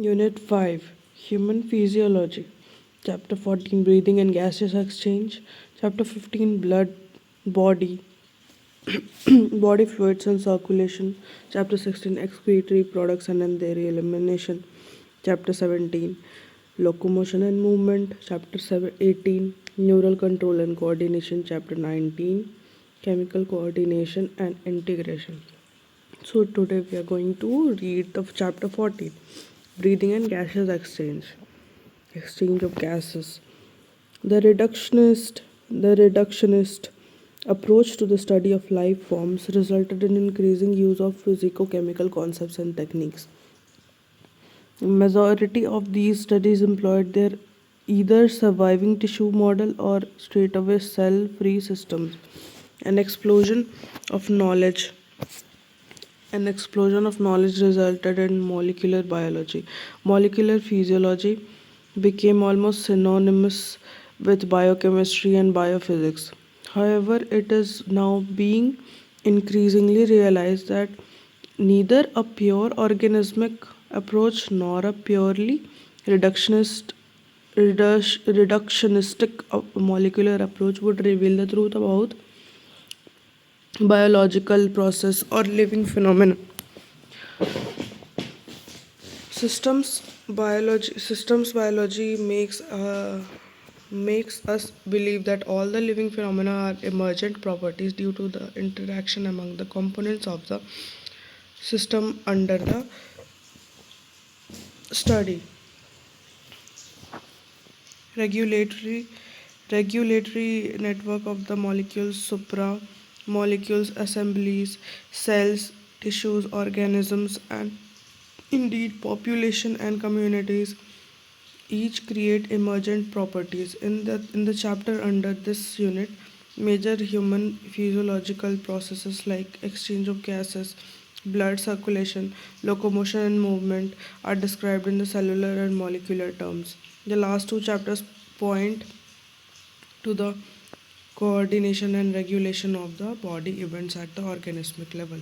Unit 5 Human Physiology. Chapter 14 Breathing and Gaseous Exchange. Chapter 15 Blood, Body, Body Fluids and Circulation. Chapter 16 Excretory Products and their Elimination. Chapter 17 Locomotion and Movement. Chapter 18 Neural Control and Coordination. Chapter 19 Chemical Coordination and Integration. So today we are going to read the chapter 14 Breathing and Gaseous Exchange of gases. The reductionist approach to the study of life forms resulted in increasing use of physico-chemical concepts and techniques. Majority of these studies employed their either surviving tissue model or straightaway cell-free systems. An explosion of knowledge an explosion of knowledge resulted in molecular biology. Molecular physiology became almost synonymous with biochemistry and biophysics. However, it is now being increasingly realized that neither a pure organismic approach nor a purely reductionist reductionistic molecular approach would reveal the truth about biological process or living phenomena. Systems biology makes us believe that all the living phenomena are emergent properties due to the interaction among the components of the system under the study. Regulatory regulatory network of the molecules, supra molecules, assemblies, cells, tissues, organisms, and indeed population and communities each create emergent properties. In the chapter under this unit, major human physiological processes like exchange of gases, blood circulation, locomotion and movement are described in the cellular and molecular terms. The last two chapters point to the coordination and regulation of the body events at the organismic level.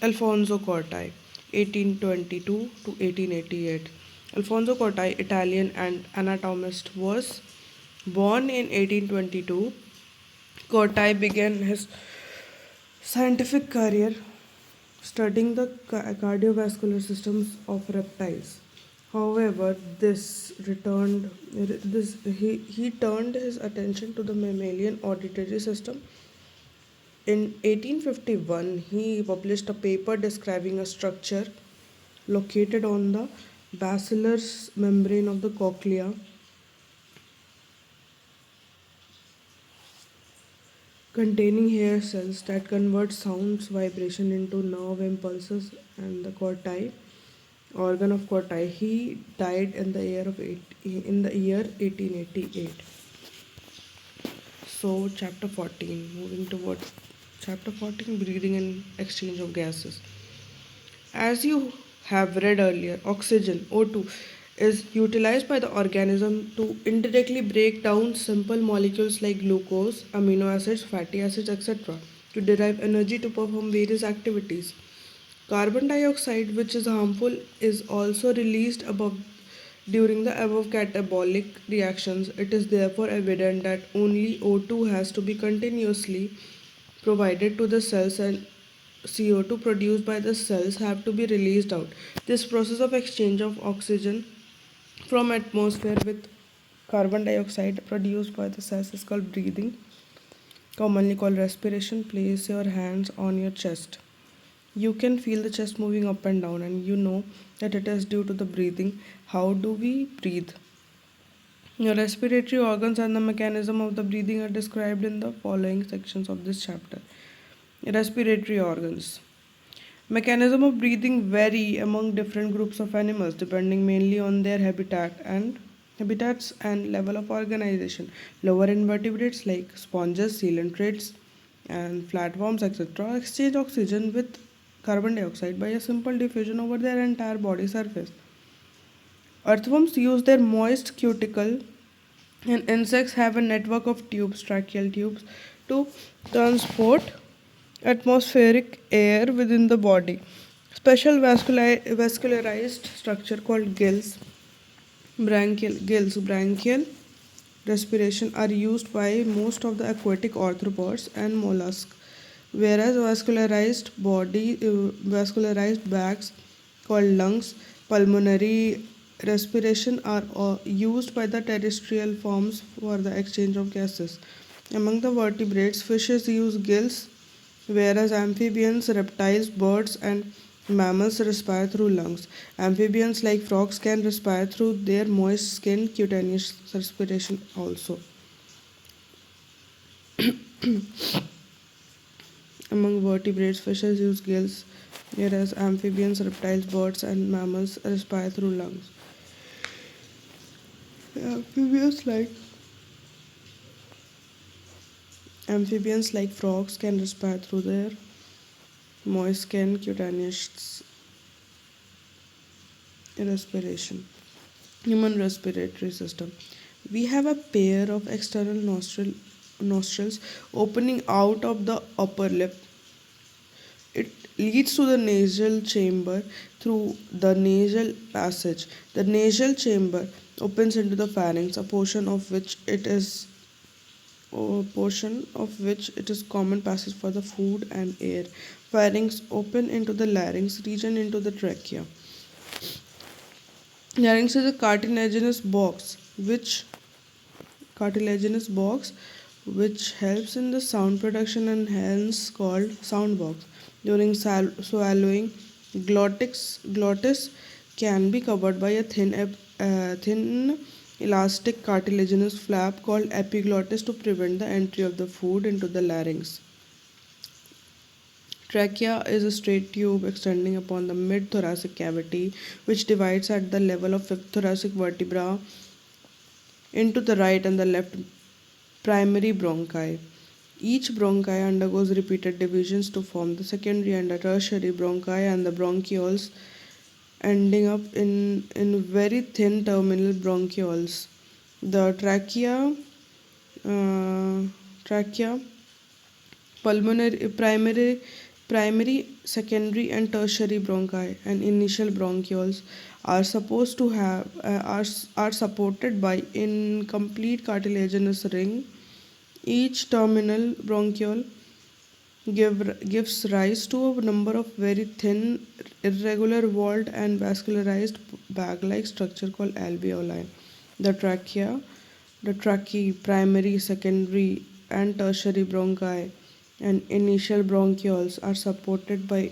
Alfonso Corti, 1822 to 1888. Alfonso Corti, Italian and anatomist, was born in 1822. Corti began his scientific career studying the cardiovascular systems of reptiles. However, he turned his attention to the mammalian auditory system. In 1851, he published a paper describing a structure located on the basilar membrane of the cochlea containing hair cells that convert sounds vibration into nerve impulses and the corti organ of corti. He died in the year 1888. So chapter 14, moving toward chapter 14, breathing and exchange of gases. As you have read earlier, oxygen O2 is utilized by the organism to indirectly break down simple molecules like glucose, amino acids, fatty acids, etc. to derive energy to perform various activities. Carbon dioxide, which is harmful, is also released during the above catabolic reactions. It is therefore evident that only O2 has to be continuously provided to the cells and CO2 produced by the cells have to be released out. This process of exchange of oxygen from atmosphere with carbon dioxide produced by the cells is called breathing, commonly called respiration. Place your hands on your chest. You can feel the chest moving up and down, and you know that it is due to the breathing. How do we breathe? Your respiratory organs and the mechanism of the breathing are described in the following sections of this chapter. Respiratory organs. Mechanism of breathing vary among different groups of animals depending mainly on their habitats and level of organization. Lower invertebrates like sponges, coelacanths, and flatworms, etc., exchange oxygen with carbon dioxide by a simple diffusion over their entire body surface. Earthworms use their moist cuticle, and insects have a network of tubes, tracheal tubes, to transport atmospheric air within the body. Special vascularized structure called branchial respiration are used by most of the aquatic arthropods and mollusks, whereas vascularized bags called lungs, pulmonary respiration are used by the terrestrial forms for the exchange of gases. Among the vertebrates, fishes use gills, whereas amphibians, reptiles, birds, and mammals respire through lungs. Amphibians like frogs can respire through their moist skin, cutaneous respiration also. Among vertebrates, fishes use gills, whereas amphibians, reptiles, birds, and mammals respire through lungs. Amphibians like amphibians like frogs can respire through their moist skin, cutaneous respiration. Human respiratory system. We have a pair of external nostrils opening out of the upper lip. It leads to the nasal chamber through the nasal passage. The nasal chamber opens into the pharynx, a portion of which it is common passage for the food and air. Pharynx open into the larynx region into the trachea. Larynx is a cartilaginous box which helps in the sound production and hence called sound box. During swallowing, glottis can be covered by a thin elastic cartilaginous flap called epiglottis to prevent the entry of the food into the larynx. Trachea is a straight tube extending upon the mid thoracic cavity, which divides at the level of fifth thoracic vertebra into the right and the left primary bronchi. Each bronchi undergoes repeated divisions to form the secondary and the tertiary bronchi and the bronchioles, ending up in very thin terminal bronchioles. The trachea, pulmonary, primary, secondary, and tertiary bronchi and initial bronchioles are supposed to have are supported by incomplete cartilaginous ring. Each terminal bronchiole gives rise to a number of very thin, irregular walled and vascularized bag-like structure called alveoli. The trachea, the tracheae, primary, secondary, and tertiary bronchi and initial bronchioles are supported by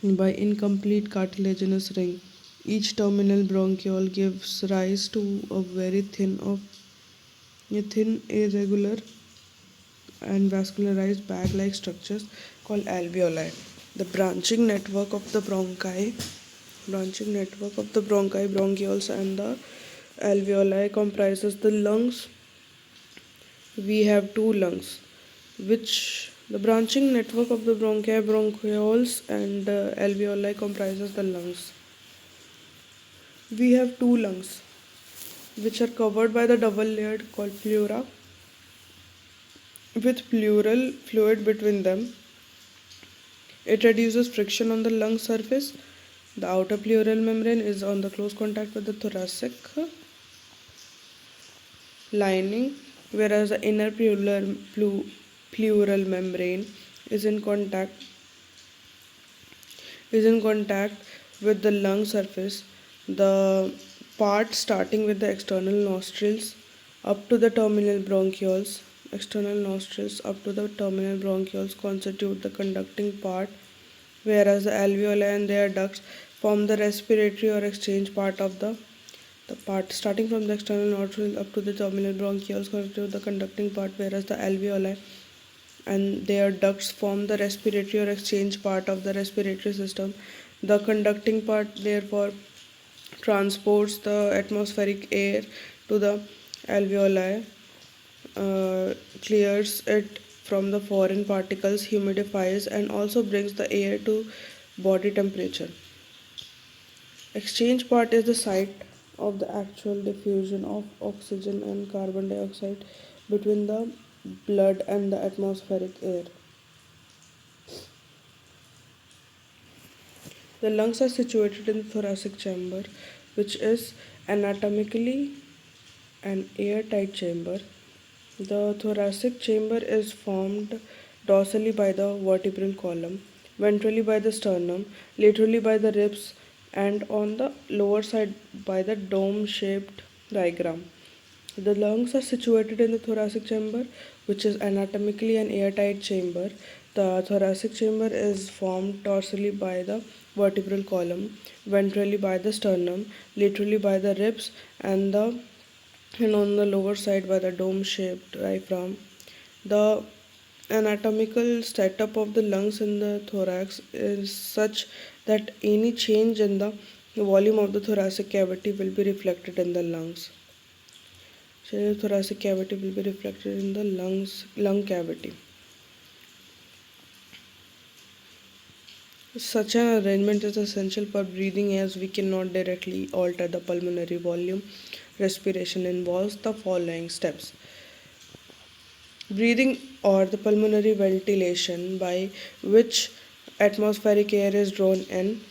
incomplete cartilaginous ring. Each terminal bronchiole gives rise to a thin, irregular, and vascularized bag-like structures called alveoli. The branching network of the bronchi, bronchioles, and the alveoli comprises the lungs. We have two lungs, which the branching network of the bronchi, bronchioles, and alveoli comprises the lungs. We have two lungs, which are covered by the double layered called pleura, with pleural fluid between them. It reduces friction on the lung surface. The outer pleural membrane is on the close contact with the thoracic lining, whereas the inner pleural membrane is in contact with the lung surface. The part starting with the external nostrils up to the terminal bronchioles constitute the conducting part, whereas the alveoli and their ducts form the respiratory or exchange part of the part starting from the external nostrils up to the terminal bronchioles constitute the conducting part, whereas the alveoli and their ducts form the respiratory or exchange part of the respiratory system. The conducting part, therefore, transports the atmospheric air to the alveoli, clears it from the foreign particles, humidifies, and also brings the air to body temperature. Exchange part is the site of the actual diffusion of oxygen and carbon dioxide between the blood and the atmospheric air. The lungs are situated in the thoracic chamber, which is anatomically an airtight chamber. The thoracic chamber is formed dorsally by the vertebral column, ventrally by the sternum, laterally by the ribs, and on the lower side by the dome shaped diaphragm. The lungs are situated in the thoracic chamber, which is anatomically an airtight chamber. The thoracic chamber is formed dorsally by the vertebral column, ventrally by the sternum, laterally by the ribs, and on the lower side by the dome-shaped diaphragm. The anatomical setup of the lungs in the thorax is such that any change in the volume of the thoracic cavity will be reflected in the lungs. So the thoracic cavity will be reflected in the lung cavity. Such an arrangement is essential for breathing as we cannot directly alter the pulmonary volume. Respiration involves the following steps: breathing, or the pulmonary ventilation, by which atmospheric air is drawn in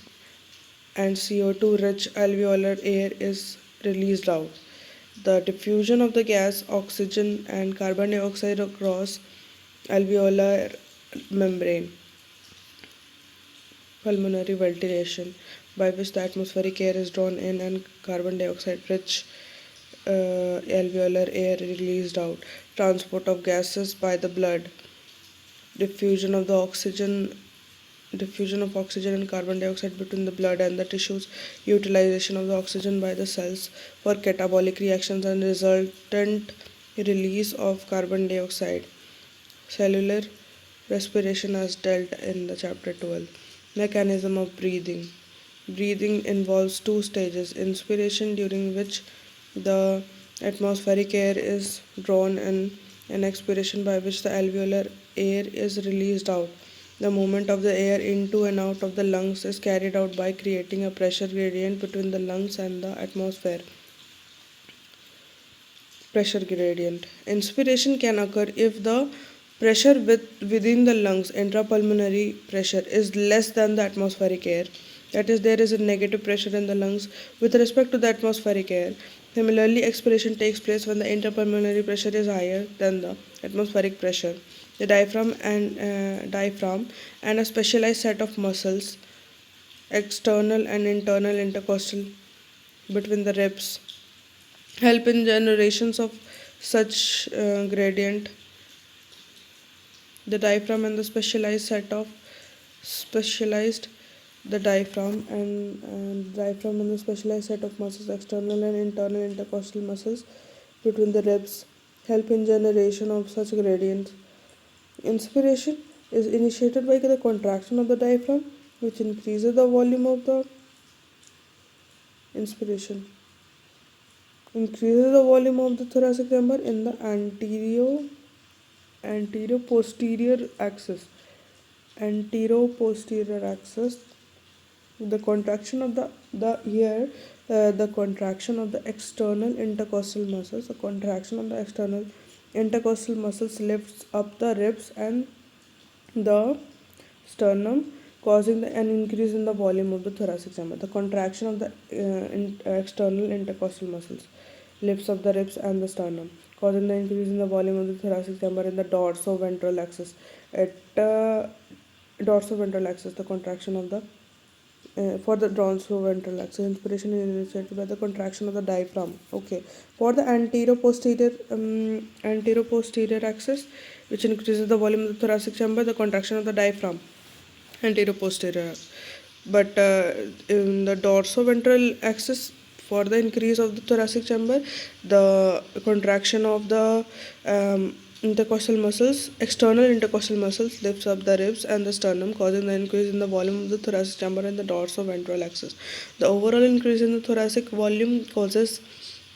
and CO2 rich alveolar air is released out. The diffusion of the gas, oxygen, and carbon dioxide across alveolar membrane. Pulmonary ventilation, by which the atmospheric air is drawn in and carbon dioxide rich alveolar air released out. Transport of gases by the blood. Diffusion of the diffusion of oxygen and carbon dioxide between the blood and the tissues. Utilization of the oxygen by the cells for catabolic reactions and resultant release of carbon dioxide. Cellular respiration as dealt in the chapter 12. Mechanism of breathing. Breathing involves two stages: inspiration, during which the atmospheric air is drawn in, and expiration, by which the alveolar air is released out. The movement of the air into and out of the lungs is carried out by creating a pressure gradient between the lungs and the atmosphere. Pressure gradient. Inspiration can occur if the pressure within the lungs, intrapulmonary pressure, is less than the atmospheric air. That is, there is a negative pressure in the lungs with respect to the atmospheric air. Similarly, expiration takes place when the intrapulmonary pressure is higher than the atmospheric pressure. The diaphragm and a specialized set of muscles, external and internal intercostal between the ribs, help in generations of such gradient. The diaphragm and the specialized the diaphragm and the specialized set of muscles, external and internal intercostal muscles between the ribs, help in generation of such gradients. Inspiration is initiated by the contraction of the diaphragm, which increases the volume of the inspiration. Increases the volume of the thoracic chamber in the anterior posterior axis. Anterior posterior axis. The contraction of the contraction of the external intercostal muscles. The contraction of the external intercostal muscles lifts up the ribs and the sternum, causing an increase in the volume of the thoracic chamber. The contraction of the external intercostal muscles lifts up the ribs and the sternum, causing the increase in the volume of the thoracic chamber in the dorsoventral axis. At dorsoventral axis, the contraction of the for the dorsoventral axis, inspiration is initiated by the contraction of the diaphragm. Okay, for the anterior posterior axis, which increases the volume of the thoracic chamber, the contraction of the diaphragm, anterior posterior. But in the dorsoventral axis, for the increase of the thoracic chamber, the contraction of the intercostal muscles, external intercostal muscles, lifts up the ribs and the sternum, causing the increase in the volume of the thoracic chamber and the dorsoventral axis. The overall increase in the thoracic volume causes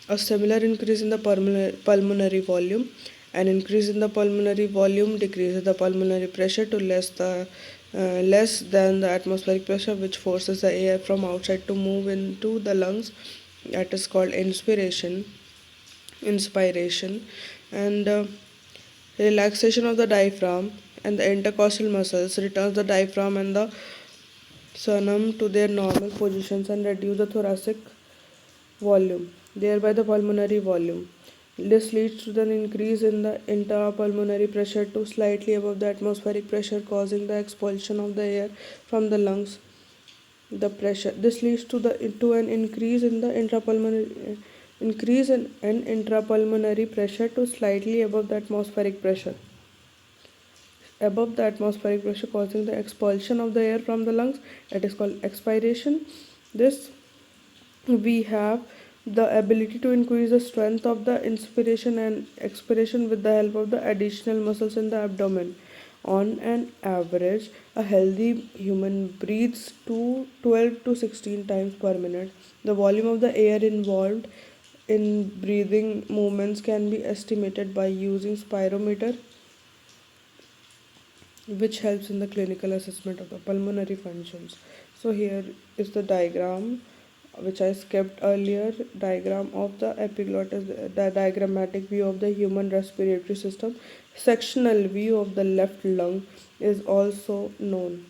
a similar increase in the pulmonary volume. An increase in the pulmonary volume decreases the pulmonary pressure to less than the atmospheric pressure, which forces the air from outside to move into the lungs that is called inspiration, and relaxation of the diaphragm and the intercostal muscles returns the diaphragm and the sternum to their normal positions and reduce the thoracic volume, thereby the pulmonary volume. This leads to an increase in the intrapulmonary pressure to slightly above the atmospheric pressure, causing the expulsion of the air from the lungs. The pressure this leads to an increase in pressure to slightly above the atmospheric pressure, causing the expulsion of the air from the lungs. That is called expiration. This we have the ability to increase the strength of the inspiration and expiration with the help of the additional muscles in the abdomen. On an average, a healthy human breathes to 12 to 16 times per minute. The volume of the air involved in breathing movements can be estimated by using spirometer, which helps in the clinical assessment of the pulmonary functions. So here is the diagram which I skipped earlier, diagram of the epiglottis, the diagrammatic view of the human respiratory system. Sectional view of the left lung is also known.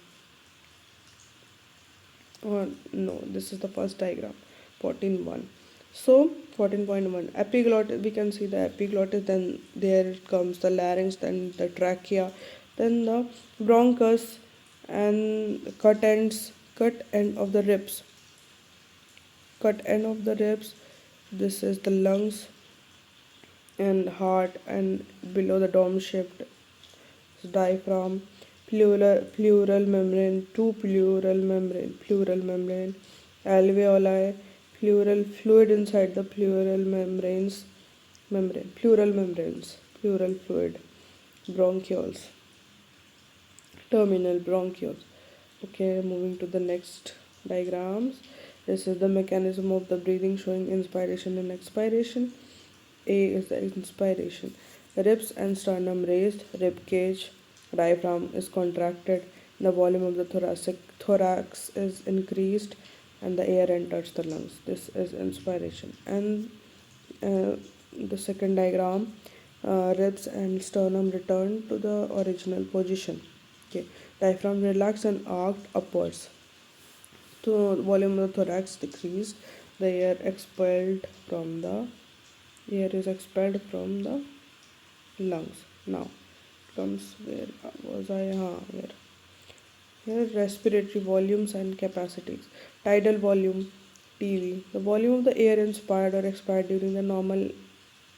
No, this is the first diagram, 14.1. So 14.1, epiglottis, we can see the epiglottis, then there comes the larynx, then the trachea, then the bronchus, and cut end of the ribs. Cut end of the ribs, this is the lungs and heart, and below the dome shaped diaphragm, pleural membrane, pleural membrane, alveoli, pleural fluid inside the pleural fluid, bronchioles, terminal bronchioles. Okay, moving to the next diagrams. This is the mechanism of the breathing showing inspiration and expiration. A is the inspiration. Ribs and sternum raised, rib cage, diaphragm is contracted, the volume of the thorax is increased, and the air enters the lungs. This is inspiration. And uh, the second diagram, ribs and sternum return to the original position. Okay, diaphragm relaxed and arched upwards. So volume of the thorax decreased. The air is expelled from the lungs. Now comes where was I? Where here respiratory volumes and capacities. Tidal volume, TV. The volume of the air inspired or expired during the normal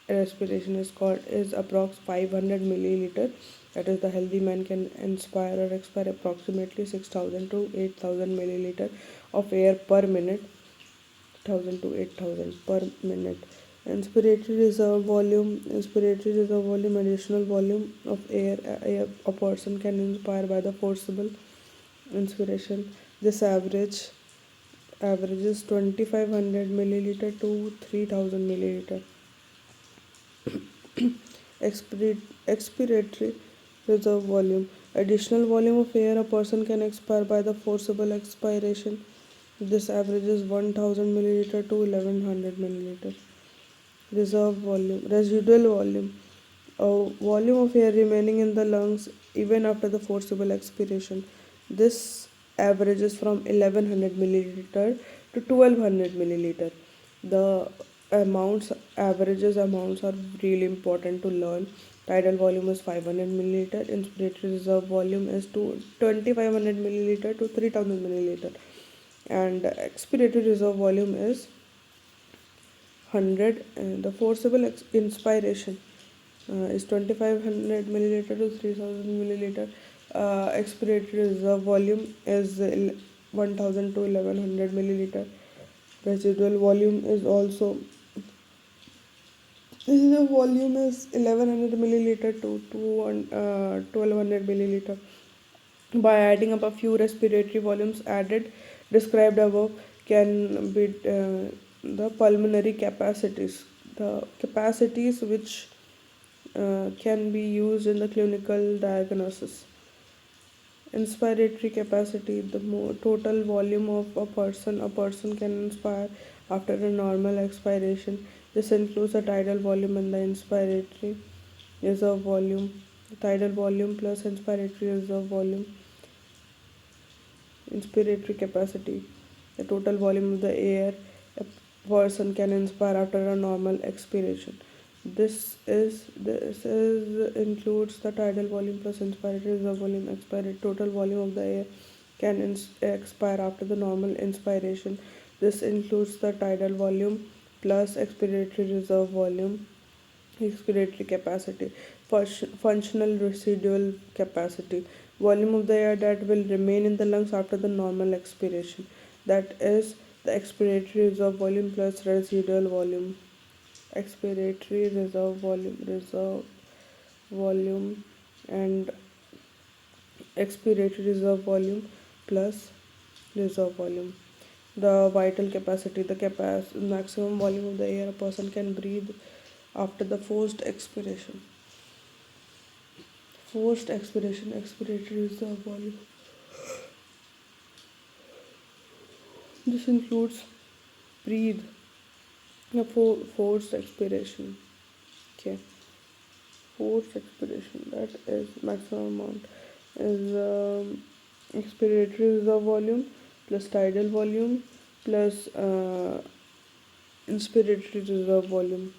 respiration is approx 500 milliliter. That is, the healthy man can inspire or expire approximately 6,000 to 8,000 milliliter of air per minute. 1,000 to 8,000 per minute. Inspiratory reserve volume, additional volume of air a person can inspire by the forcible inspiration. This averages 2,500 milliliter to 3,000 milliliter. Expiratory reserve volume, additional volume of air a person can expire by the forcible expiration. This averages 1,000 milliliter to 1,100 milliliter. Residual volume, a volume of air remaining in the lungs even after the forcible expiration. This averages from 1,100 milliliter to 1,200 milliliter. The amounts are really important to learn. Tidal volume is 500 milliliter. Inspiratory reserve volume is to 2,500 milliliter to 3,000 milliliter, and expiratory reserve volume is 100. And the forcible inspiration is 2,500 milliliter to 3,000 milliliter. Expiratory reserve volume is 1,000 to 1,100 milliliter. Residual volume is also, the volume is 1,100 milliliter to 1,200 milliliter. By adding up a few respiratory volumes added described above can be the pulmonary capacities, the capacities which can be used in the clinical diagnosis. Inspiratory capacity, the total volume of a person can inspire after a normal expiration. This includes the tidal volume and the inspiratory reserve volume. Tidal volume plus inspiratory reserve volume. Inspiratory capacity, the total volume of the air a person can inspire after a normal expiration. This is includes the tidal volume plus inspiratory reserve volume. Expiratory total volume of the air can expire after the normal inspiration. This includes the tidal volume plus expiratory reserve volume. Expiratory capacity, functional residual capacity, volume of the air that will remain in the lungs after the normal expiration. That is the expiratory reserve volume plus residual volume. Expiratory reserve volume, and expiratory reserve volume plus reserve volume. The vital capacity, the maximum volume of the air a person can breathe after the forced expiration. Forced expiration, expiratory reserve volume. This includes breathe, forced expiration. Okay, forced expiration. That is maximum amount is expiratory reserve volume plus tidal volume plus inspiratory reserve volume,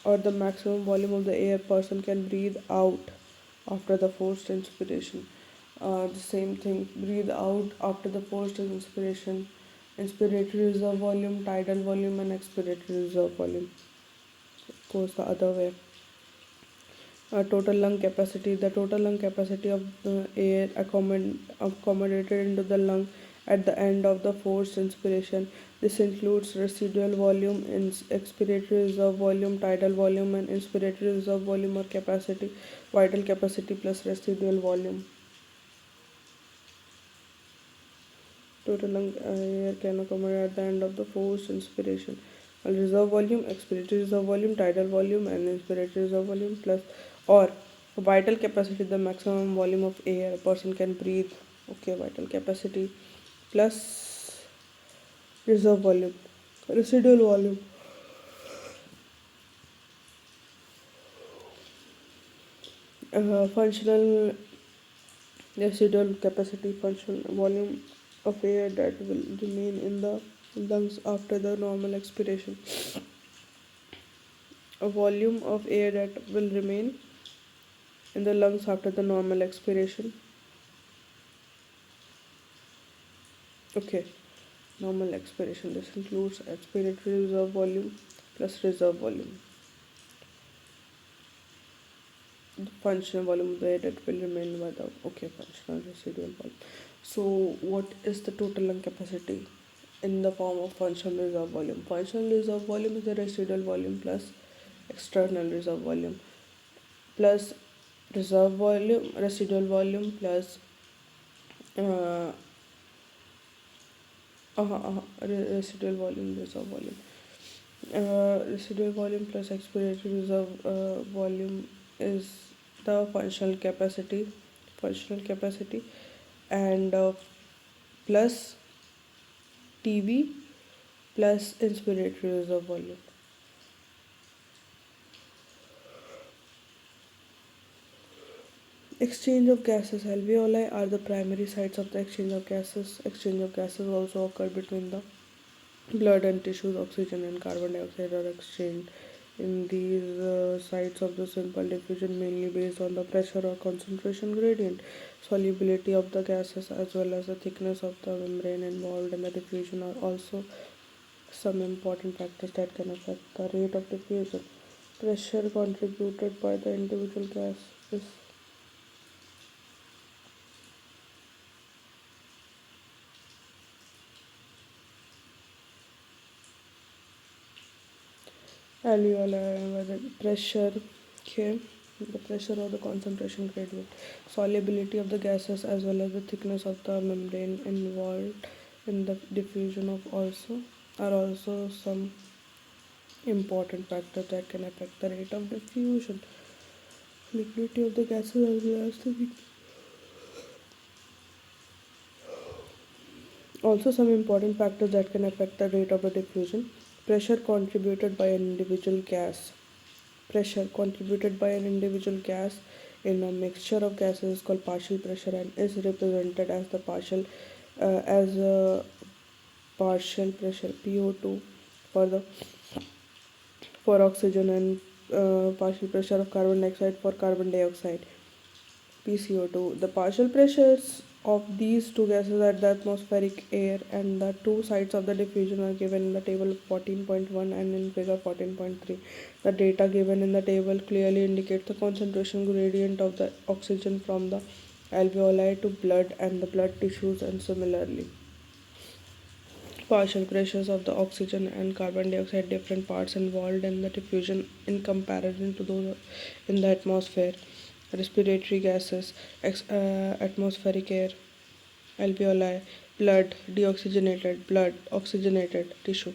or the maximum volume of the air person can breathe out after the forced inspiration. The same thing, breathe out after the forced inspiration. Inspiratory reserve volume, tidal volume, and expiratory reserve volume. Goes the other way. Total lung capacity, the total lung capacity of the air accommodated into the lung at the end of the forced inspiration. This includes residual volume, expiratory reserve volume, tidal volume, and inspiratory reserve volume or capacity, vital capacity plus residual volume. Total lung air can accommodate at the end of the forced inspiration. Reserve volume, expiratory reserve volume, tidal volume, and inspiratory reserve volume plus, or vital capacity, the maximum volume of air a person can breathe. Okay, vital capacity plus reserve volume, residual volume. Functional residual capacity, functional volume of air that will remain in the lungs after the normal expiration. A volume of air that will remain in the lungs after the normal expiration. Okay, normal expiration. This includes expiratory reserve volume plus reserve volume. The functional volume of the air that will remain by the functional residual volume. So, what is the total lung capacity in the form of functional reserve volume? Functional reserve volume is the residual volume plus external reserve volume plus reserve volume, residual volume plus uh, residual volume, reserve volume. Residual volume plus expiratory reserve volume is the functional capacity, and plus TV plus inspiratory reserve volume. Exchange of gases. Alveoli are the primary sites of the exchange of gases. Exchange of gases also occur between the blood and tissues. Oxygen and carbon dioxide are exchanged in these sites of the simple diffusion, mainly based on the pressure or concentration gradient. Solubility of the gases as well as the thickness of the membrane involved in the diffusion are also some important factors that can affect the rate of diffusion. Pressure contributed by the individual gas is alveoli by the pressure. Okay, the pressure or the concentration gradient, solubility of the gases as well as the thickness of the membrane involved in the diffusion of also are also some important factors that can affect the rate of diffusion. Liquidity of the gases as well as the Also, some important factors that can affect the rate of the diffusion. Pressure contributed by an individual gas. Pressure contributed by an individual gas in a mixture of gases is called partial pressure and is represented as the as a partial pressure PO2 for the for oxygen and partial pressure of carbon dioxide for carbon dioxide PCO2. The partial pressures of these two gases at the atmospheric air and the two sides of the diffusion are given in the table 14.1 and in figure 14.3. The data given in the table clearly indicates the concentration gradient of the oxygen from the alveoli to blood and the blood tissues, and similarly partial pressures of the oxygen and carbon dioxide different parts involved in the diffusion in comparison to those in the atmosphere. Respiratory gases, atmospheric air, alveoli, blood, deoxygenated blood, oxygenated tissue,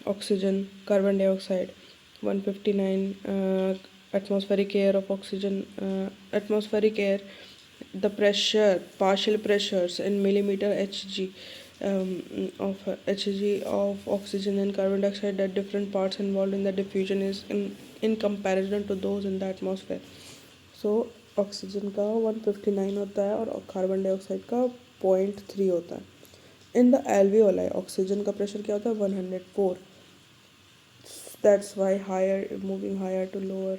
oxygen, carbon dioxide, 159 atmospheric air of oxygen, atmospheric air, the pressure, partial pressures in millimeter Hg Hg of oxygen and carbon dioxide at different parts involved in the diffusion is in comparison to those in the atmosphere. So oxygen का 159 होता है और carbon dioxide का 0.3 होता है. In the alveoli oxygen का pressure क्या होता है 104. That's why higher moving higher to lower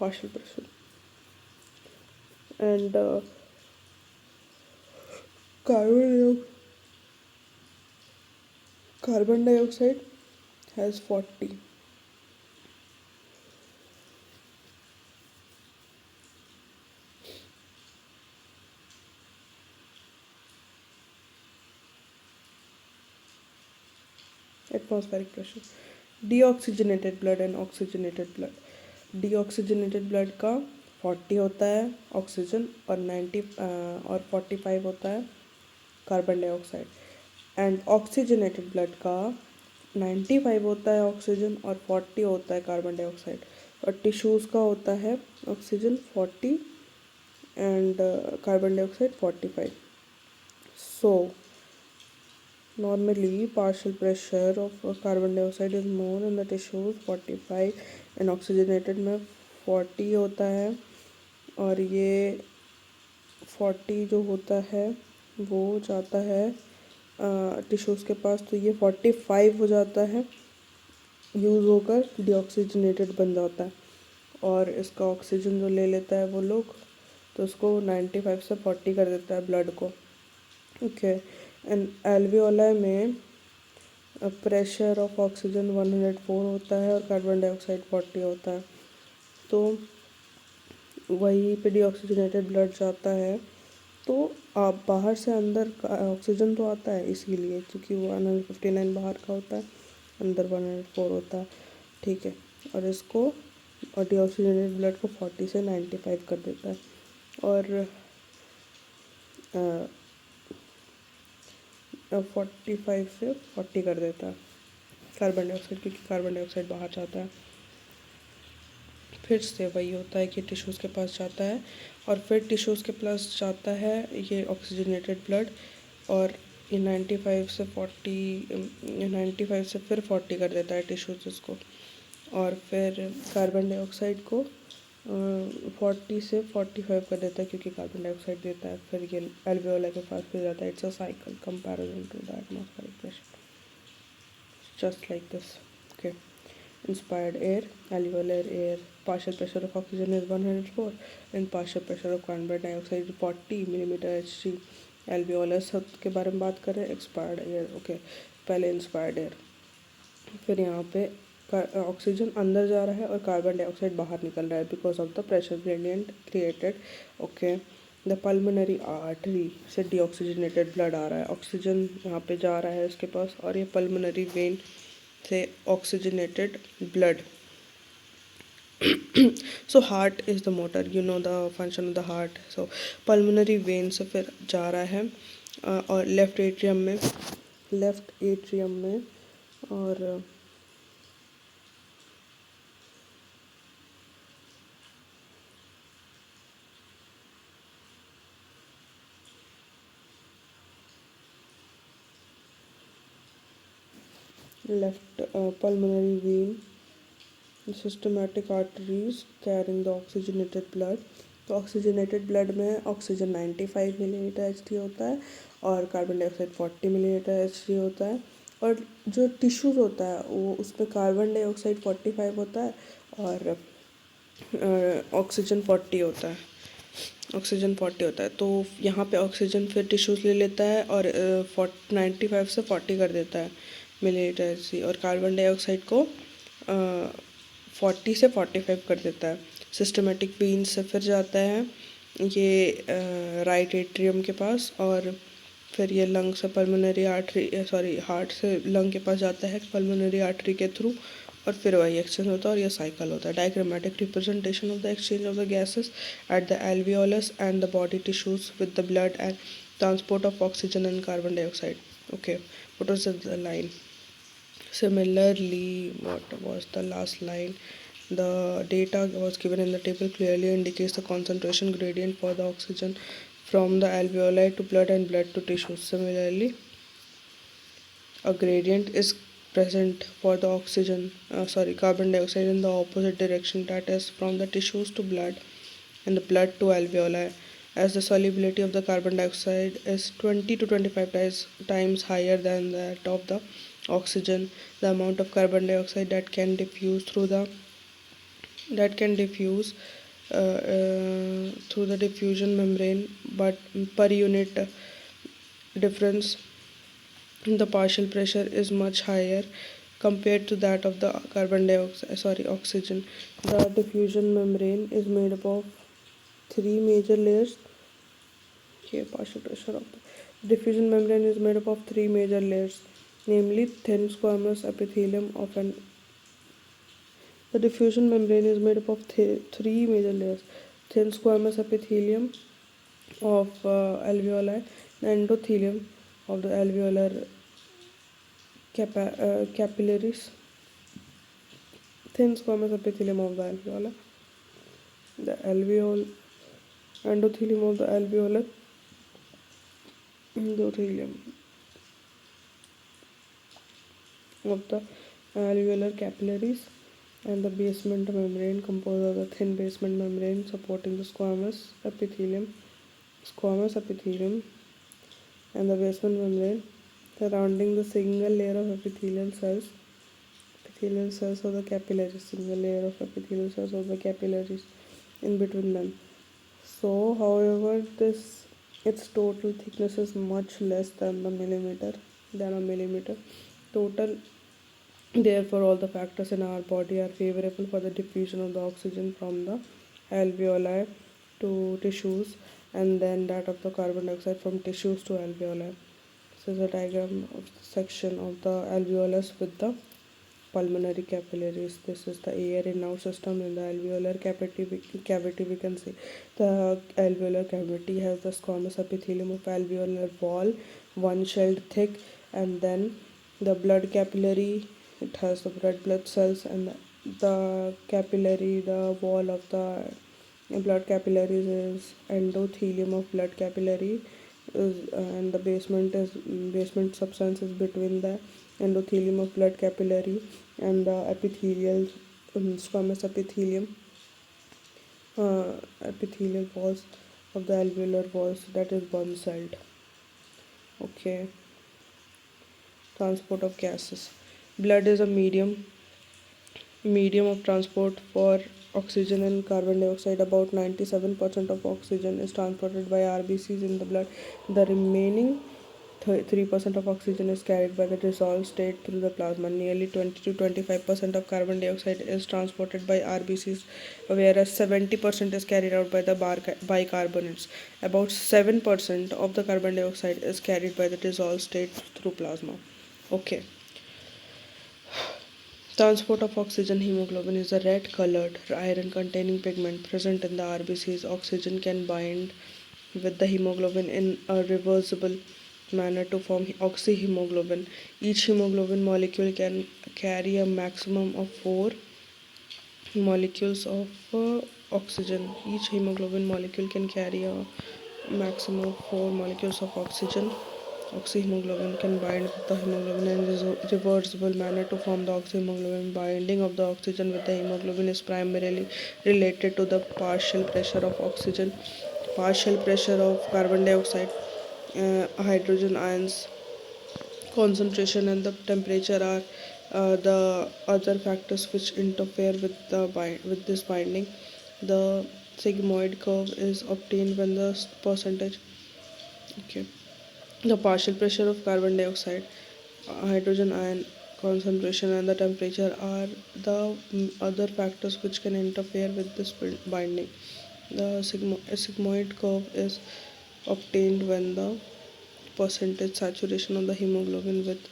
partial pressure. And carbon carbon dioxide has 40. Atmospheric pressure. Deoxygenated blood and oxygenated blood. Deoxygenated blood का 40 होता है ऑक्सीजन और 90 और 45 होता है carbon dioxide. And oxygenated blood का 95 होता है ऑक्सीजन और 40 होता है कार्बन डाइऑक्साइड. और टिश्यूज़ का होता है oxygen 40 and carbon dioxide 45. So normally partial pressure of carbon dioxide is more in the tissues 45 and oxygenated में 40 होता है और ये 40 जो होता है वो जाता है टिश्यूज़ के पास, तो ये 45 हो जाता है यूज़ होकर डीऑक्सीजनेटेड बन जाता है और इसका ऑक्सीजन जो ले लेता है वो लोग तो उसको 95 से 40 कर देता है ब्लड को. ओके. एंड एल्वियोलाई में प्रेशर ऑफ ऑक्सीजन 104 होता है और कार्बन डाइऑक्साइड 40 होता है. तो वहीं पे डीऑक्सीजनेटेड ब्लड जाता है तो आप बाहर से अंदर ऑक्सीजन तो आता है इसीलिए क्योंकि वो 159 बाहर का होता है, अंदर 104 होता है. ठीक है. और इसको और डीऑक्सीजनेटेड ब्लड को 40 से 95 कर देता है और 45 से 40 कर देता है कार्बन डाइऑक्साइड क्योंकि कार्बन डाइऑक्साइड बाहर जाता है. फिर से वही होता है कि टिश्यूज़ के पास जाता है और फिर टिश्यूज़ के पास जाता है ये ऑक्सीजनेटेड ब्लड और ये 95 से 40 कर देता है टिश्यूज़ इसको और फिर कार्बन डाइऑक्साइड को 40 से 45 कर देता है क्योंकि कार्बन डाइऑक्साइड देता है. फिर ये एल्वियोलाई के पास फिर जाता है. It's a cycle comparison to the atmospheric pressure just like this. Okay. Inspired air, alveolar air, partial pressure of oxygen is 104 and partial pressure of carbon dioxide is 40 millimeter Hg. alveolus के बारे में बात कर रहे हैं. Expired air. Okay. पहले inspired air, फिर यहाँ पे ऑक्सीजन अंदर जा रहा है और कार्बन डाइऑक्साइड बाहर निकल रहा है because of the pressure gradient created. Okay. The pulmonary artery से डीऑक्सीजनेटेड ब्लड आ रहा है, ऑक्सीजन यहाँ पे जा रहा है इसके पास और ये पल्मोनरी वेन से oxygenated blood. So heart is the motor, you know the function of the heart. So pulmonary vein से फिर जा रहा है और लेफ़्ट एट्रियम में और left pulmonary vein, systematic arteries carrying the oxygenated blood. तो ऑक्सीजनेटेड ब्लड में ऑक्सीजन 95 मिलीलीटर एच डी होता है और carbon dioxide 40 millilitre H D होता है। और जो टिश्यूज होता है वो उसमें कार्बन डाइऑक्साइड 45 होता है और ऑक्सीजन 40 होता है। ऑक्सीजन 40 होता है, तो यहाँ पे ऑक्सीजन फिर टिश्यूज ले लेता है और 95 से 40 कर देता है मिलीलीटर सी, और कार्बन डाइऑक्साइड को 40 से 45 कर देता है। सिस्टमेटिक वेन्स से फिर जाता है ये राइट एट्रियम के पास, और फिर ये लंग से पल्मोनरी आर्टरी हार्ट से लंग के पास जाता है पल्मोनरी आर्टरी के थ्रू, और फिर वही एक्सचेंज होता है और ये साइकिल होता है। Diagrammatic representation of the exchange of the gases at the alveolus and the body tissues with the blood and transport of oxygen and carbon dioxide. Okay, what was the line? Similarly, what was the last line? The data was given in the table clearly indicates the concentration gradient for the oxygen from the alveoli to blood and blood to tissues. Similarly, a gradient is present for the carbon dioxide in the opposite direction, that is from the tissues to blood and the blood to alveoli. As the solubility of the carbon dioxide is 20 to 25 times higher than that of the oxygen, the amount of carbon dioxide that can diffuse through the diffusion membrane, but per unit difference the partial pressure is much higher compared to that of the oxygen. The diffusion membrane is made up of three major layers. Here, partial pressure of the diffusion membrane is made up of three major layers, namely thin squamous epithelium of an. The diffusion membrane is made up of three major layers: thin squamous epithelium of alveoli, the endothelium of the alveolar capillaries, thin squamous epithelium of the alveoli, the endothelium of the alveolar endothelium of the alveolar capillaries, and the basement membrane composed of the thin basement membrane supporting the squamous epithelium, and the basement membrane surrounding the single layer of epithelial cells of the capillaries, single layer of epithelial cells of the capillaries in between them. So, however, its total thickness is much less than a millimeter. Total. Therefore, all the factors in our body are favorable for the diffusion of the oxygen from the alveoli to tissues, and then that of the carbon dioxide from tissues to alveoli. This is a diagram of the section of the alveolus with the pulmonary capillaries. This is the air in our system. In the alveolar cavity we can see the alveolar cavity has the squamous epithelium of alveolar wall, one shelled thick, and then the blood capillary, it has the red blood cells, and the wall of the blood capillaries is endothelium of blood capillary, and the basement substance is between the endothelium of blood capillary and the epithelial squamous epithelial walls of the alveolar walls, that is one celled. Okay. Transport of gases. Blood is a medium of transport for oxygen and carbon dioxide. About 97% of oxygen is transported by RBCs in the blood. The remaining 3% of oxygen is carried by the dissolved state through the plasma. Nearly 20 to 25% of carbon dioxide is transported by RBCs, whereas 70% is carried out by the bicarbonates. About 7% of the carbon dioxide is carried by the dissolved state through plasma. Okay. Transport of oxygen. Hemoglobin is a red colored iron containing pigment present in the RBCs. Oxygen can bind with the hemoglobin in a reversible manner to form oxyhemoglobin. Each hemoglobin molecule can carry a maximum of 4 molecules of oxygen. Each hemoglobin molecule can carry a maximum of 4 molecules of oxygen. Oxyhemoglobin can bind with the hemoglobin in a reversible manner to form the oxyhemoglobin. Binding of the oxygen with the hemoglobin is primarily related to the partial pressure of oxygen, partial pressure of carbon dioxide, hydrogen ions concentration, and the temperature are the other factors which interfere with with this binding. The sigmoid curve is obtained when the percentage, okay, the partial pressure of carbon dioxide, hydrogen ion concentration, and the temperature are the other factors which can interfere with this binding. The sigmoid curve is obtained when the percentage saturation of the hemoglobin with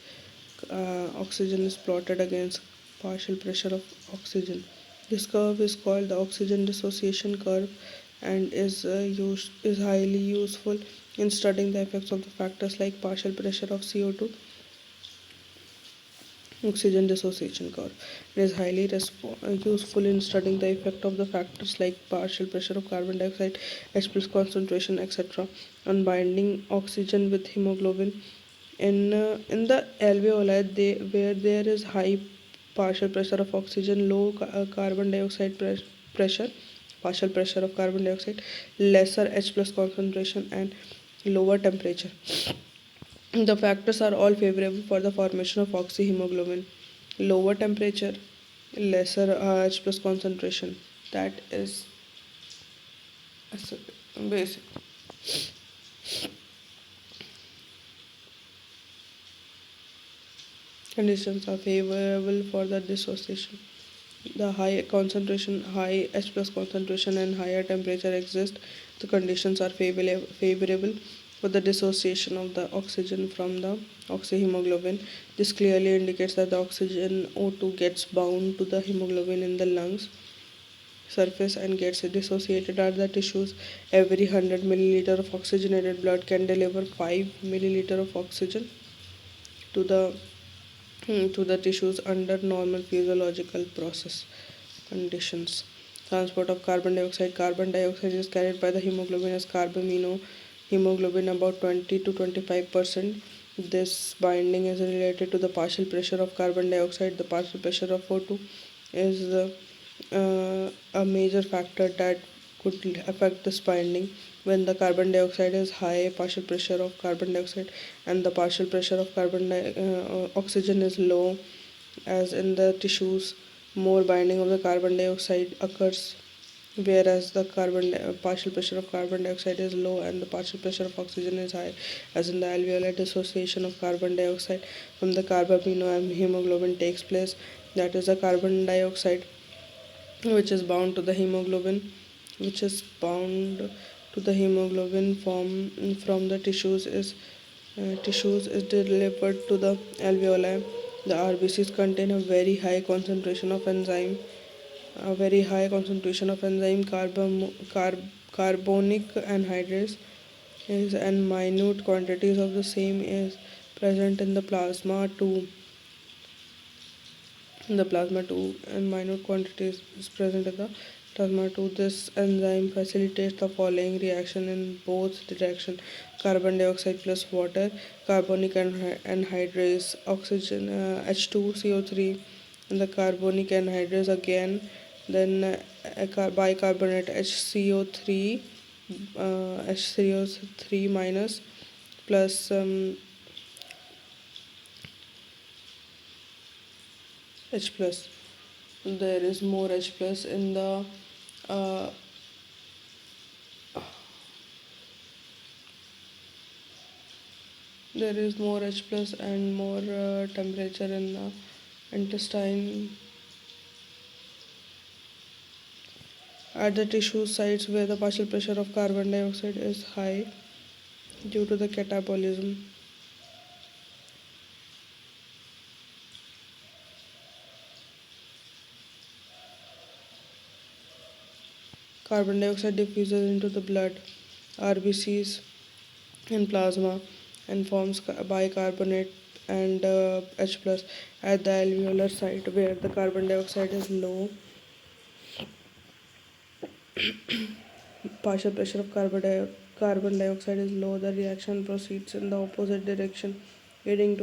oxygen is plotted against partial pressure of oxygen. This curve is called the oxygen dissociation curve and is highly useful in studying the effects of the factors like partial pressure of CO2. Oxygen dissociation curve. It is highly useful in studying the effect of the factors like partial pressure of carbon dioxide, H plus concentration, etc., on binding oxygen with hemoglobin. In the alveoli, where there is high partial pressure of oxygen, low carbon dioxide pressure, partial pressure of carbon dioxide, lesser H plus concentration, and lower temperature. The factors are all favorable for the formation of oxyhemoglobin. Lower temperature, lesser H plus concentration. That is basic. Conditions are favorable for the dissociation. The high concentration, high H plus concentration, and higher temperature exist. The conditions are favorable for the dissociation of the oxygen from the oxyhemoglobin. This clearly indicates that the oxygen O2 gets bound to the hemoglobin in the lungs surface and gets dissociated at the tissues. Every 100 milliliter of oxygenated blood can deliver 5 milliliter of oxygen to the tissues under normal physiological process conditions. Transport of carbon dioxide. Carbon dioxide is carried by the hemoglobin as carbamino hemoglobin about 20 to 25%. This binding is related to the partial pressure of carbon dioxide. The partial pressure of O2 is a major factor that could affect this binding. When the carbon dioxide is high, partial pressure of carbon dioxide, and the partial pressure of oxygen is low, as in the tissues, more binding of the carbon dioxide occurs, whereas the partial pressure of carbon dioxide is low and the partial pressure of oxygen is high, as in the alveolar dissociation of carbon dioxide from the carbamino and hemoglobin takes place. That is, the carbon dioxide which is bound to the hemoglobin, which is bound to the hemoglobin from the tissues is delivered to the alveoli. The RBCs contain a very high concentration of enzyme, carbonic anhydrase and minute quantities of the same is present in the plasma too. And minute quantities is present in the plasma too. This enzyme facilitates the following reaction in both direction: carbon dioxide plus water, carbonic anhydrase, oxygen, H2CO3, and the carbonic anhydrase again, then bicarbonate HCO3 minus plus H plus. There is more H plus in the uh, there is more H plus and more temperature in the intestine at the tissue sites where the partial pressure of carbon dioxide is high due to the catabolism. Carbon dioxide diffuses into the blood, RBCs, and plasma and forms bicarbonate and H plus at the alveolar site where the carbon dioxide is low. Partial pressure of carbon dioxide is low, the reaction proceeds in the opposite direction, leading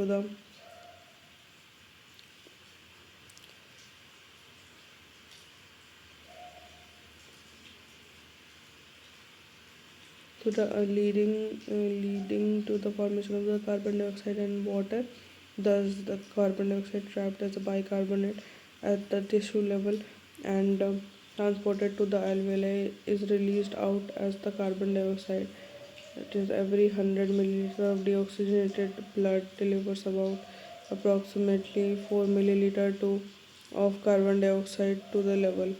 leading to the formation of the carbon dioxide and water. Thus, the carbon dioxide trapped as a bicarbonate at the tissue level and transported to the alveoli is released out as the carbon dioxide. It is every 100 milliliter of deoxygenated blood delivers about approximately 4 milliliter to of carbon dioxide to the level.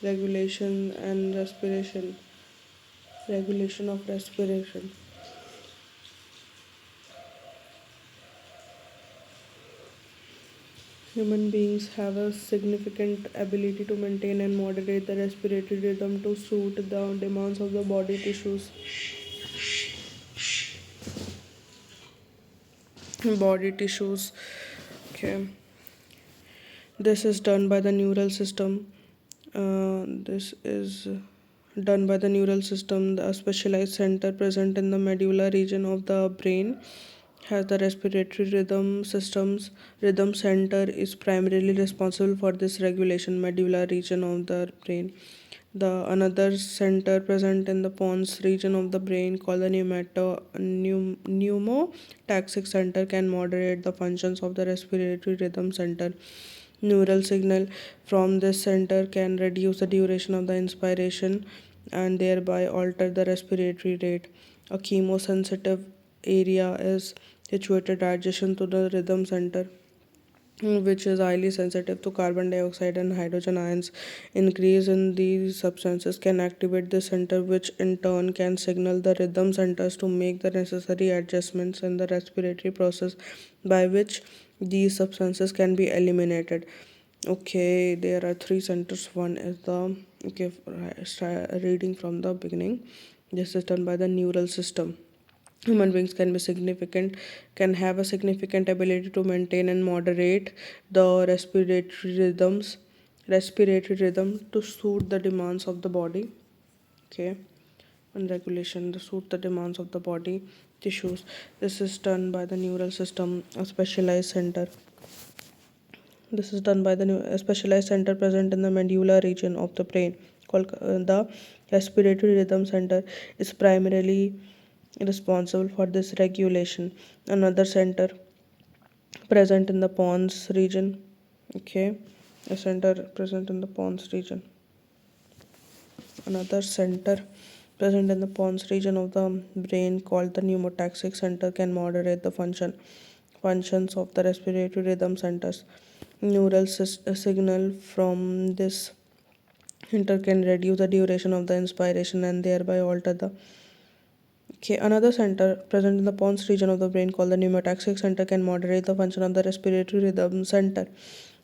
Regulation and respiration. Regulation of respiration. Human beings have a significant ability to maintain and moderate the respiratory rhythm to suit the demands of the body tissues. Body tissues. Okay. This is done by the neural system. This is done by the neural system. The specialized center present in the medulla region of the brain has the respiratory rhythm center is primarily responsible for this regulation medulla region of the brain. The another center present in the pons region of the brain called the pneumotaxic center can moderate the functions of the respiratory rhythm center. Neural signal from this center can reduce the duration of the inspiration and thereby alter the respiratory rate. A chemosensitive area is situated adjacent to the rhythm center, which is highly sensitive to carbon dioxide and hydrogen ions. Increase in these substances can activate the center, which in turn can signal the rhythm centers to make the necessary adjustments in the respiratory process by which these substances can be eliminated. Okay, there are three centers. One is the okay, reading from the beginning. This is done by the neural system. Human beings can have a significant ability to maintain and moderate the respiratory rhythm to suit the demands of the body. Okay, and regulation to suit the demands of the body tissues. This is done by the neural system, a specialized center. This is done by the specialized center present in the medulla region of the brain called the respiratory rhythm center is primarily responsible for this regulation. Another center present in the pons region. Okay, a center present in the pons region. Another center present in the pons region of the brain called the pneumotaxic center can moderate the functions of the respiratory rhythm centers. Neural signal from this center can reduce the duration of the inspiration and thereby alter the. Okay, another center present in the pons region of the brain called the pneumotaxic center can moderate the function of the respiratory rhythm center.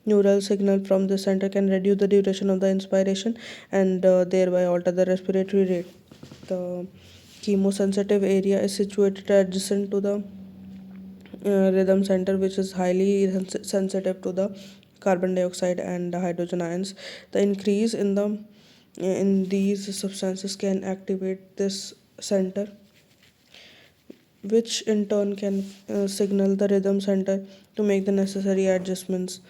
Neural signal from this center can reduce the duration of the inspiration and thereby alter the respiratory rate. The chemosensitive area is situated adjacent to the rhythm center, which is highly sensitive to the carbon dioxide and the hydrogen ions. The increase in these substances can activate this center, which in turn can signal the rhythm center to make the necessary adjustments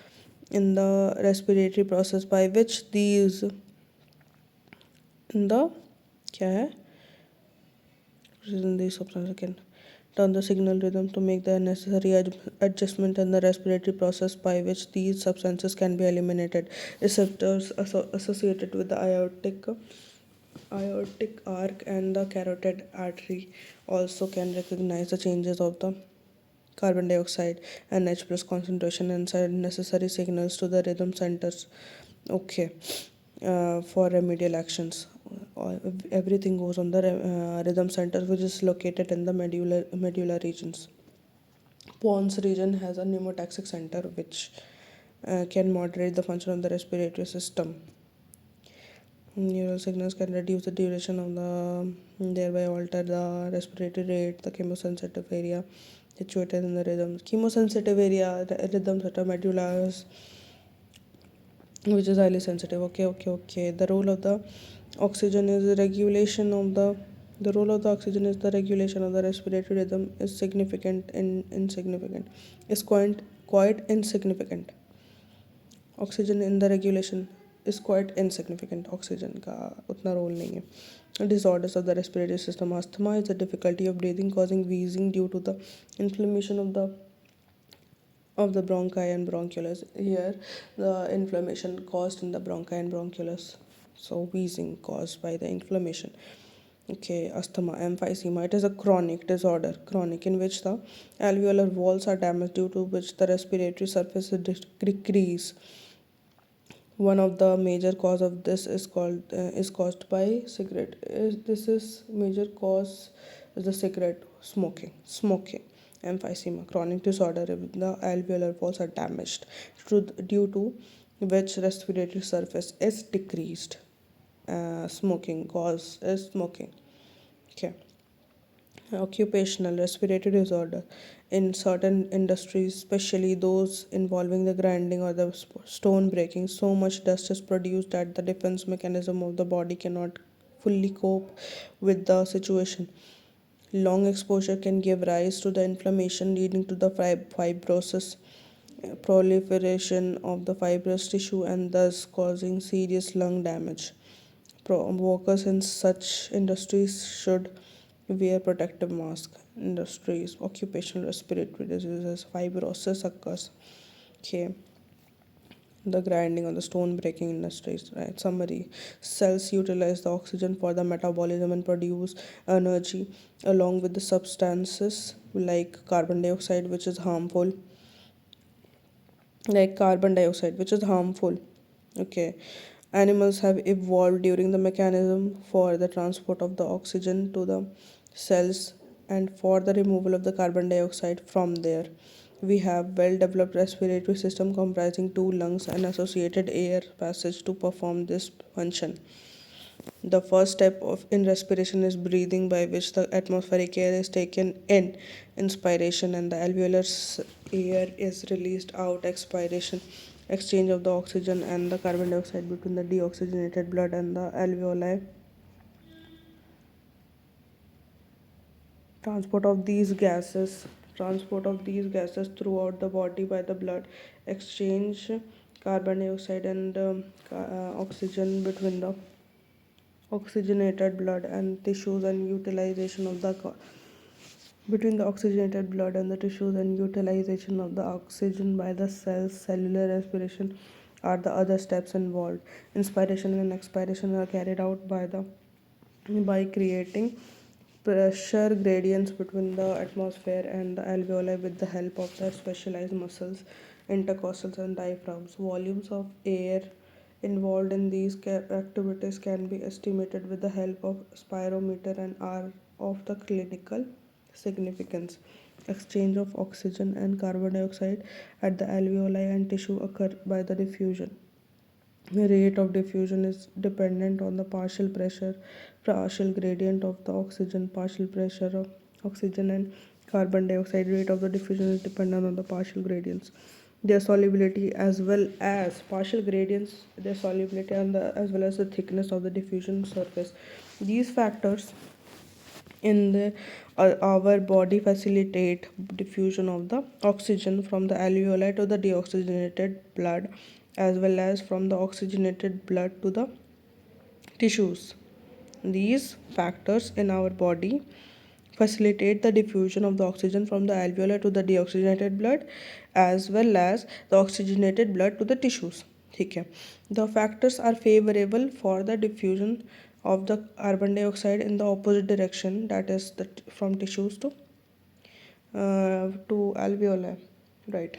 in the respiratory process by which these in the क्या है in these substances can turn the signal rhythm to make the necessary adjustment in the respiratory process by which these substances can be eliminated. Receptors associated with the aortic arc and the carotid artery also can recognize the changes of the carbon dioxide and H plus concentration and send necessary signals to the rhythm centers. Okay, for remedial actions. Everything goes on the rhythm center, which is located in the medulla regions. Pons region has a pneumotaxic center, which can moderate the function of the respiratory system. Neural signals can reduce the duration of the, thereby alter the respiratory rate, the chemosensitive area situated in the rhythm. Chemosensitive area, the rhythms at the medulla, which is highly sensitive. Okay. The role of the oxygen is regulation of the The role of the oxygen is the regulation of the respiratory rhythm is significant in insignificant. Is quite insignificant. Oxygen in the regulation is quite insignificant. Oxygen का उतना role नहीं है. Disorders of the respiratory system. Asthma is the difficulty of breathing causing wheezing due to the inflammation of the bronchi and bronchioles. Here, the inflammation caused in the bronchi and bronchioles. So, wheezing caused by the inflammation. Okay, asthma, emphysema. It is a chronic disorder, chronic, in which the alveolar walls are damaged, due to which the respiratory surface is decrease. One of the major cause of this is caused by cigarette. This is major cause is the cigarette smoking. Emphysema, chronic disorder if the alveolar walls are damaged, due to which respiratory surface is decreased. Smoking cause is smoking. Okay. Occupational respiratory disorder. In certain industries, especially those involving the grinding or the stone breaking, so much dust is produced that the defense mechanism of the body cannot fully cope with the situation. Long exposure can give rise to the inflammation, leading to the fibrosis, proliferation of the fibrous tissue, and thus causing serious lung damage. Workers in such industries should wear protective masks. Industries, occupational respiratory diseases, fibrosis occurs. Okay, the grinding or the stone breaking industries. Right. Summary: cells utilize the oxygen for the metabolism and produce energy, along with the substances like carbon dioxide, which is harmful. Which is harmful. Okay. Animals have evolved during the mechanism for the transport of the oxygen to the cells and for the removal of the carbon dioxide from there. We have well developed respiratory system comprising two lungs and associated air passage to perform this function. The first step in respiration is breathing, by which the atmospheric air is taken in, inspiration, and the alveolar air is released out, expiration. Exchange of the oxygen and the carbon dioxide between the deoxygenated blood and the alveoli. Transport of these gases. Transport of these gases throughout the body by the blood. Exchange carbon dioxide and oxygen between the oxygenated blood and tissues, and utilization of the between the oxygenated blood and the tissues, and utilization of the oxygen by the cells. Cellular respiration are the other steps involved. Inspiration and expiration are carried out by creating pressure gradients between the atmosphere and the alveoli with the help of the specialized muscles, intercostals and diaphragms. Volumes of air involved in these activities can be estimated with the help of spirometer and are of the clinical significance. Exchange of oxygen and carbon dioxide at the alveoli and tissue occur by the diffusion. The rate of diffusion is dependent on the partial gradient of the oxygen, partial pressure of oxygen and carbon dioxide. Rate of the diffusion is dependent on the partial gradients. Their solubility as well as partial gradients, their solubility and as well as the thickness of the diffusion surface. These factors in our body facilitate diffusion of the oxygen from the alveoli to the deoxygenated blood, as well as from the oxygenated blood to the tissues. These factors in our body facilitate the diffusion of the oxygen from the alveoli to the deoxygenated blood, as well as the oxygenated blood to the tissues. ठीक है. The factors are favorable for the diffusion of the carbon dioxide in the opposite direction, that is from tissues to alveoli, right.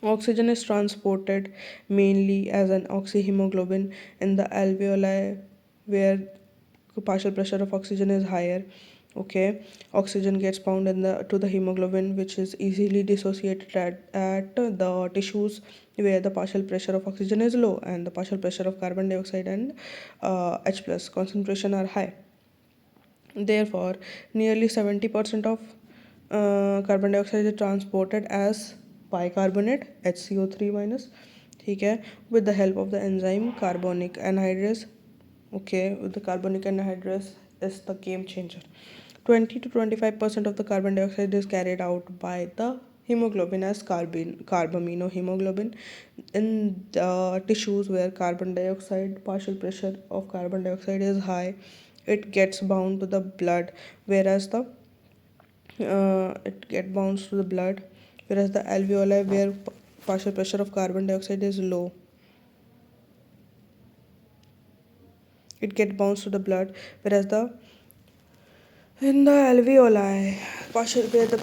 Oxygen is transported mainly as an oxyhemoglobin in the alveoli, where partial pressure of oxygen is higher. Okay, oxygen gets bound in the to the hemoglobin, which is easily dissociated at the tissues where the partial pressure of oxygen is low and the partial pressure of carbon dioxide and H plus concentration are high. Therefore, nearly 70% of carbon dioxide is transported as bicarbonate HCO3 minus, ठीक है, with the help of the enzyme carbonic anhydrase. Okay, with the carbonic anhydrase is the game changer. 20 to 25% of the carbon dioxide is carried out by the hemoglobin as carbaminohemoglobin in the tissues where carbon dioxide partial pressure of carbon dioxide is high. It gets bound to the blood, whereas the it get bounds to the blood, whereas the alveoli where partial pressure of carbon dioxide is low, it get bounds to the blood, whereas the in the alveoli, where the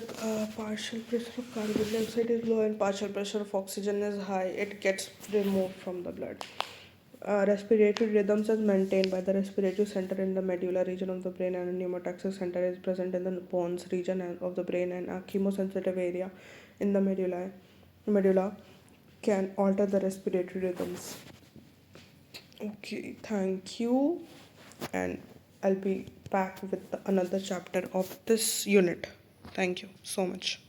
partial pressure of carbon dioxide is low and partial pressure of oxygen is high, it gets removed from the blood. Respiratory rhythms is maintained by the respiratory center in the medulla region of the brain, and a pneumotaxic center is present in the pons region of the brain, and a chemosensitive area in the medulla can alter the respiratory rhythms. Okay, thank you, and I'll be back with another chapter of this unit. Thank you so much.